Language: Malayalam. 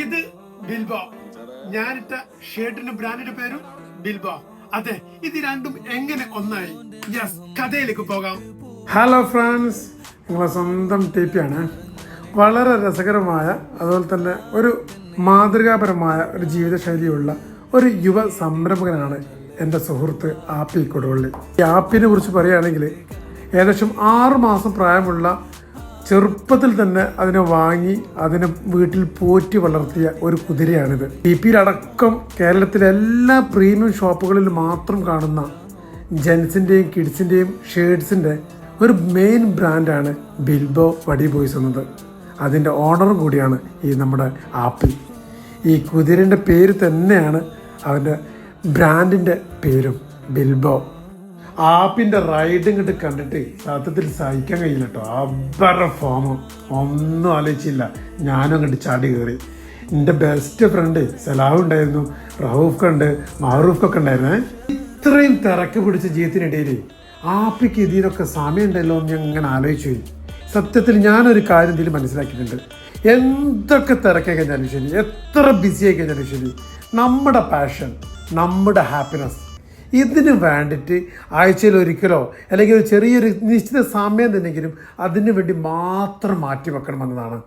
ഇത് ബിൽബോ. ഞാനിട്ട ഷർട്ടിന്റെ ബ്രാൻഡിന്റെ പേരും ബിൽബോ. അതെ, ഇത് രണ്ടും എങ്ങനെ ഒന്നായി? യെസ്, കഥയിലേക്ക് പോകാം. ഹലോ ഫ്രണ്ട്സ്, നിങ്ങളെ സ്വന്തം ടിപിയാണ്. വളരെ രസകരമായ അതുപോലെ തന്നെ ഒരു മാതൃകാപരമായ ഒരു ജീവിതശൈലിയുള്ള ഒരു യുവ സംരംഭകനാണ് എൻ്റെ സുഹൃത്ത് ആപ്പി കൊടുവള്ളി. ഈ ആപ്പിനെ കുറിച്ച് പറയുകയാണെങ്കിൽ ഏകദേശം 6 മാസം പ്രായമുള്ള ചെറുപ്പത്തിൽ തന്നെ അതിനെ വാങ്ങി അതിനെ വീട്ടിൽ പോറ്റി വളർത്തിയ ഒരു കുതിരയാണിത്. ടിപിയിലടക്കം കേരളത്തിലെ എല്ലാ പ്രീമിയം ഷോപ്പുകളിൽ മാത്രം കാണുന്ന ജെൻസിൻ്റെയും കിഡ്സിൻ്റെയും ഷേർട്സിൻ്റെ ഒരു മെയിൻ ബ്രാൻഡാണ് ബിൽബോ വടി ബോയ്സ് എന്നത്. അതിൻ്റെ ഓണറും കൂടിയാണ് ഈ നമ്മുടെ ആപ്പി. ഈ കുതിരൻ്റെ പേര് തന്നെയാണ് അവൻ്റെ ബ്രാൻഡിൻ്റെ പേരും, ബിൽബോ. ആപ്പിൻ്റെ റൈഡിങ് ഇങ്ങോട്ട് കണ്ടിട്ട് സത്യത്തിൽ സഹിക്കാൻ കഴിയില്ല കേട്ടോ. അവരുടെ ഫോമും ഒന്നും ആലോചിച്ചില്ല, ഞാനും അങ്ങോട്ട് ചാടി കയറി. എൻ്റെ ബെസ്റ്റ് ഫ്രണ്ട് സലാഹ് ഉണ്ടായിരുന്നു, റഹൂഫ് ഉണ്ട്, മാറൂഫൊക്കെ ഉണ്ടായിരുന്നേ. ഇത്രയും തിരക്ക് പിടിച്ച ജീവിതത്തിനിടയിൽ ആപ്പിക്ക് ഇതിനൊക്കെ സമയം ഉണ്ടല്ലോ എന്ന് ഞാൻ ഇങ്ങനെ ആലോചിച്ചു പോയി. സത്യത്തിൽ ഞാനൊരു കാര്യം ഇതിൽ മനസ്സിലാക്കിയിട്ടുണ്ട്. എന്തൊക്കെ തിരക്കായി കഴിഞ്ഞാലും ശരി, എത്ര ബിസി ആയി കഴിഞ്ഞാലും ശരി, നമ്മുടെ പാഷൻ, നമ്മുടെ ഹാപ്പിനെസ്, ഇതിന് വേണ്ടിയിട്ട് ആഴ്ചയിൽ ഒരിക്കലോ അല്ലെങ്കിൽ ഒരു ചെറിയൊരു നിശ്ചിത സമയം തന്നെങ്കിലും അതിന് വേണ്ടി മാത്രം മാറ്റി വെക്കണമെന്നതാണ്